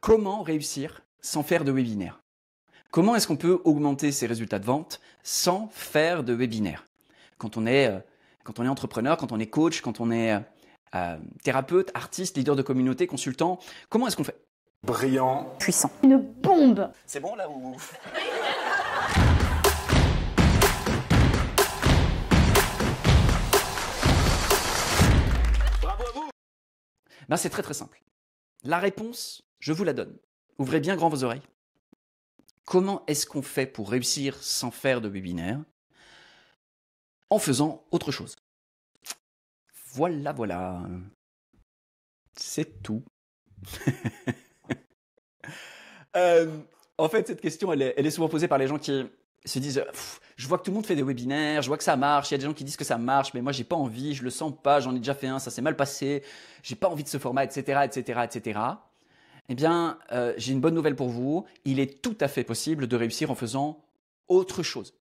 Comment réussir sans faire de webinaire? Comment est-ce qu'on peut augmenter ses résultats de vente sans faire de webinaire? Quand on est, euh, quand on est entrepreneur, quand on est coach, quand on est thérapeute, artiste, leader de communauté, consultant, comment est-ce qu'on fait? Brillant. Puissant. Une bombe. C'est bon là ou... Bravo à vous. Ben, c'est très très simple. La réponse, je vous la donne. Ouvrez bien grand vos oreilles. Comment est-ce qu'on fait pour réussir sans faire de webinaire? En faisant autre chose. Voilà, voilà. C'est tout. En fait, cette question, elle est souvent posée par les gens qui se disent je vois que tout le monde fait des webinaires, je vois que ça marche, il y a des gens qui disent que ça marche, mais moi j'ai pas envie, je le sens pas, j'en ai déjà fait un, ça s'est mal passé, j'ai pas envie de ce format, etc., etc., etc. Eh bien, j'ai une bonne nouvelle pour vous, il est tout à fait possible de réussir en faisant autre chose.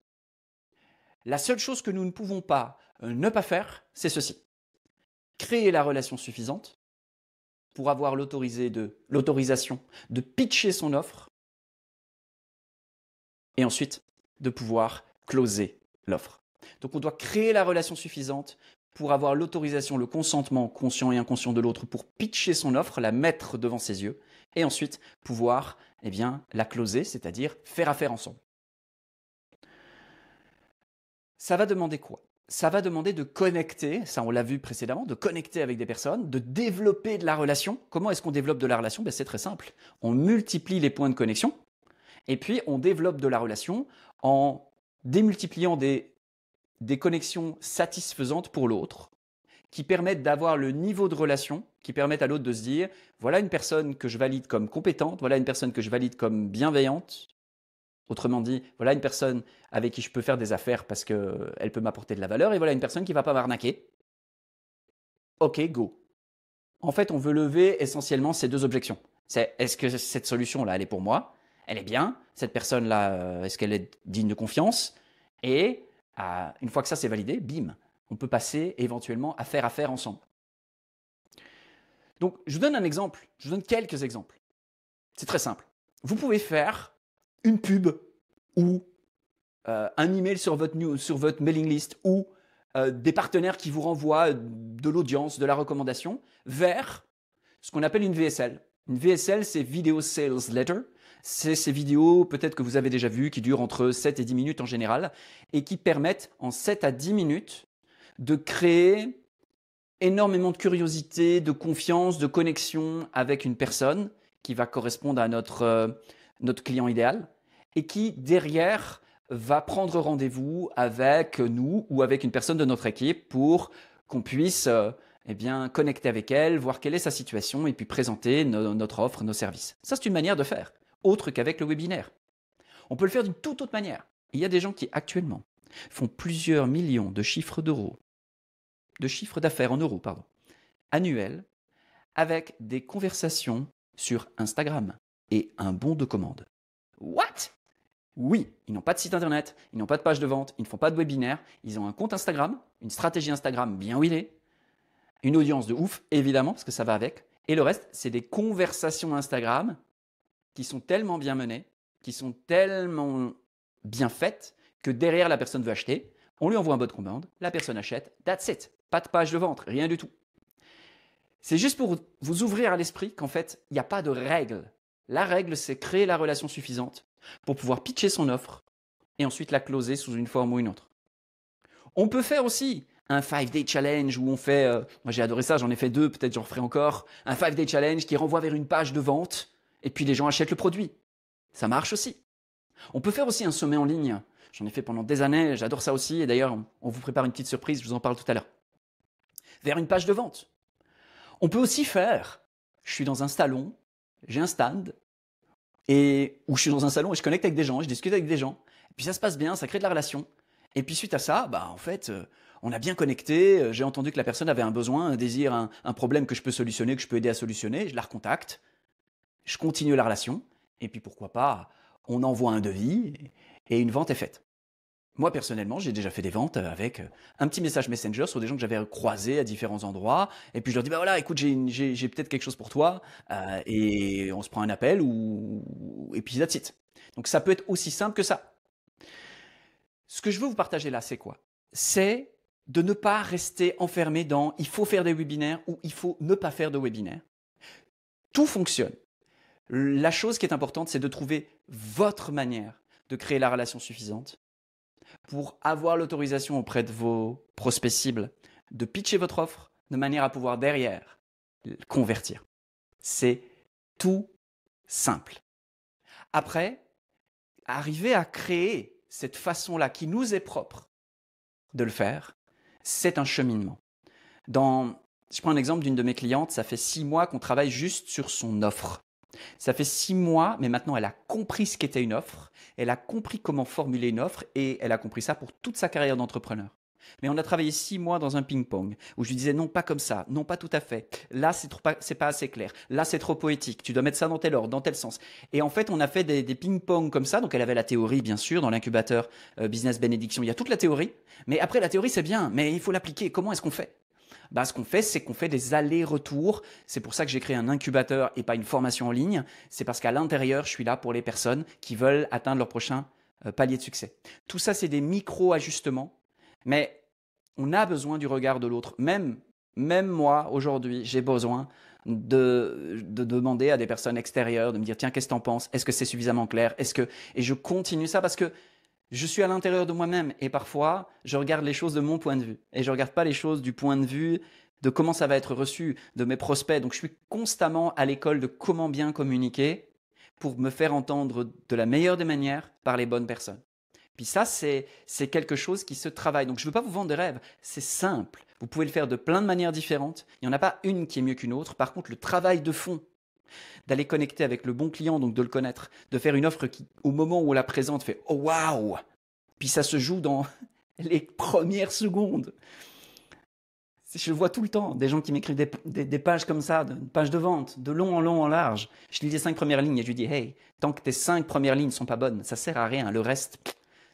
La seule chose que nous ne pouvons pas ne pas faire, c'est ceci. Créer la relation suffisante pour avoir l'autorisation de pitcher son offre et ensuite de pouvoir closer l'offre. Donc on doit créer la relation suffisante pour avoir l'autorisation, le consentement conscient et inconscient de l'autre pour pitcher son offre, la mettre devant ses yeux et ensuite pouvoir la closer, c'est-à-dire faire affaire ensemble. Ça va demander quoi? Ça va demander de connecter, ça on l'a vu précédemment, de connecter avec des personnes, de développer de la relation. Comment est-ce qu'on développe de la relation? C'est très simple. On multiplie les points de connexion et puis on développe de la relation en démultipliant des connexions satisfaisantes pour l'autre, qui permettent d'avoir le niveau de relation, qui permettent à l'autre de se dire, voilà une personne que je valide comme compétente, voilà une personne que je valide comme bienveillante. Autrement dit, voilà une personne avec qui je peux faire des affaires parce qu'elle peut m'apporter de la valeur, et voilà une personne qui ne va pas m'arnaquer. Ok, go. En fait, on veut lever essentiellement ces deux objections. C'est est-ce que cette solution-là, elle est pour moi? Elle est bien. Cette personne-là, est-ce qu'elle est digne de confiance? Et une fois que ça c'est validé, bim, on peut passer éventuellement à faire affaire ensemble. Donc, je vous donne un exemple. Je vous donne quelques exemples. C'est très simple. Vous pouvez faire une pub ou un email sur votre mailing list ou des partenaires qui vous renvoient de l'audience, de la recommandation vers ce qu'on appelle une VSL. Une VSL, c'est Video Sales Letter. C'est ces vidéos, peut-être que vous avez déjà vues, qui durent entre 7 et 10 minutes en général et qui permettent en 7 à 10 minutes de créer énormément de curiosité, de confiance, de connexion avec une personne qui va correspondre à notre client idéal et qui, derrière, va prendre rendez-vous avec nous ou avec une personne de notre équipe pour qu'on puisse connecter avec elle, voir quelle est sa situation et puis présenter notre offre, nos services. Ça, c'est une manière de faire, autre qu'avec le webinaire. On peut le faire d'une toute autre manière. Il y a des gens qui, actuellement, font plusieurs millions de chiffres d'affaires en euros, annuels, avec des conversations sur Instagram et un bon de commande. What? Oui, ils n'ont pas de site internet, ils n'ont pas de page de vente, ils ne font pas de webinaire, ils ont un compte Instagram, une stratégie Instagram bien huilée, une audience de ouf, évidemment, parce que ça va avec, et le reste, c'est des conversations Instagram qui sont tellement bien menées, qui sont tellement bien faites, que derrière la personne veut acheter, on lui envoie un bon de commande, la personne achète, that's it, pas de page de vente, rien du tout. C'est juste pour vous ouvrir à l'esprit qu'en fait, il n'y a pas de règle. La règle, c'est créer la relation suffisante pour pouvoir pitcher son offre et ensuite la closer sous une forme ou une autre. On peut faire aussi un 5-day challenge où on fait, moi j'ai adoré ça, j'en ai fait 2, peut-être j'en ferai encore, un 5-day challenge qui renvoie vers une page de vente et puis les gens achètent le produit. Ça marche aussi. On peut faire aussi un sommet en ligne. J'en ai fait pendant des années, j'adore ça aussi, et d'ailleurs on vous prépare une petite surprise, je vous en parle tout à l'heure. Vers une page de vente. On peut aussi faire, je suis dans un salon, j'ai un stand, où je suis dans un salon et je connecte avec des gens, je discute avec des gens, et puis ça se passe bien, ça crée de la relation. Et puis suite à ça, on a bien connecté, j'ai entendu que la personne avait un besoin, un désir, un problème que je peux solutionner, que je peux aider à solutionner, je la recontacte, je continue la relation, et puis pourquoi pas, on envoie un devis, et une vente est faite. Moi, personnellement, j'ai déjà fait des ventes avec un petit message Messenger sur des gens que j'avais croisés à différents endroits. Et puis je leur dis, bah voilà, écoute, j'ai peut-être quelque chose pour toi. Et on se prend un appel et puis that's it. Donc ça peut être aussi simple que ça. Ce que je veux vous partager là, c'est quoi? C'est de ne pas rester enfermé dans il faut faire des webinaires ou il faut ne pas faire de webinaires. Tout fonctionne. La chose qui est importante, c'est de trouver votre manière de créer la relation suffisante pour avoir l'autorisation auprès de vos prospects cibles de pitcher votre offre de manière à pouvoir derrière convertir. C'est tout simple. Après, arriver à créer cette façon-là qui nous est propre de le faire, c'est un cheminement. Je prends un exemple d'une de mes clientes, ça fait 6 mois qu'on travaille juste sur son offre. Ça fait 6 mois, mais maintenant elle a compris ce qu'était une offre, elle a compris comment formuler une offre et elle a compris ça pour toute sa carrière d'entrepreneur. Mais on a travaillé 6 mois dans un ping-pong où je lui disais non, pas comme ça, non, pas tout à fait. Là, c'est pas assez clair. Là, c'est trop poétique. Tu dois mettre ça dans tel ordre, dans tel sens. Et en fait, on a fait des ping-pong comme ça. Donc, elle avait la théorie, bien sûr, dans l'incubateur Business Bénédiction. Il y a toute la théorie. Mais après, la théorie, c'est bien. Mais il faut l'appliquer. Comment est-ce qu'on fait? Ce qu'on fait, c'est qu'on fait des allers-retours. C'est pour ça que j'ai créé un incubateur et pas une formation en ligne. C'est parce qu'à l'intérieur, je suis là pour les personnes qui veulent atteindre leur prochain palier de succès. Tout ça, c'est des micro-ajustements. Mais on a besoin du regard de l'autre. Même moi, aujourd'hui, j'ai besoin de demander à des personnes extérieures, de me dire, tiens, qu'est-ce que t'en penses? Est-ce que c'est suffisamment clair? Et je continue ça parce que je suis à l'intérieur de moi-même et parfois, je regarde les choses de mon point de vue et je regarde pas les choses du point de vue de comment ça va être reçu de mes prospects. Donc, je suis constamment à l'école de comment bien communiquer pour me faire entendre de la meilleure des manières par les bonnes personnes. Puis ça, c'est quelque chose qui se travaille. Donc, je ne veux pas vous vendre des rêves. C'est simple. Vous pouvez le faire de plein de manières différentes. Il n'y en a pas une qui est mieux qu'une autre. Par contre, le travail de fond, d'aller connecter avec le bon client, donc de le connaître, de faire une offre qui, au moment où on la présente, fait « Oh, waouh !» Puis ça se joue dans les premières secondes. Je le vois tout le temps, des gens qui m'écrivent des pages comme ça, une page de vente, de long en large. Je lis les 5 premières lignes et je lui dis « Hey, tant que tes 5 premières lignes ne sont pas bonnes, ça ne sert à rien. Le reste,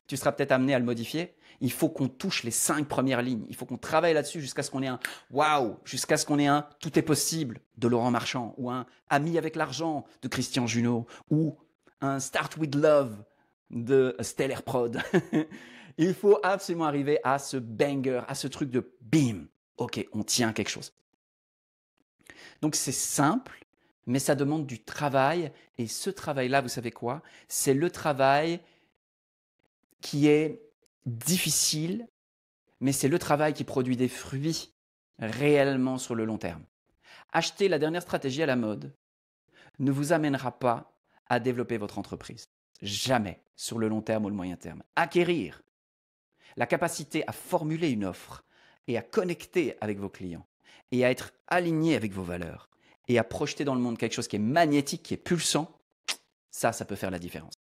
tu seras peut-être amené à le modifier. Il faut qu'on touche les 5 premières lignes. Il faut qu'on travaille là-dessus jusqu'à ce qu'on ait un waouh, jusqu'à ce qu'on ait un tout est possible de Laurent Marchand, ou un ami avec l'argent de Christian Junot, ou un start with love de Stellar Prod. Il faut absolument arriver à ce banger, à ce truc de bim. Ok, on tient quelque chose. Donc c'est simple, mais ça demande du travail. Et ce travail-là, vous savez quoi? C'est le travail qui est difficile, mais c'est le travail qui produit des fruits réellement sur le long terme. Acheter la dernière stratégie à la mode ne vous amènera pas à développer votre entreprise. Jamais sur le long terme ou le moyen terme. Acquérir la capacité à formuler une offre et à connecter avec vos clients et à être aligné avec vos valeurs et à projeter dans le monde quelque chose qui est magnétique, qui est pulsant, ça peut faire la différence.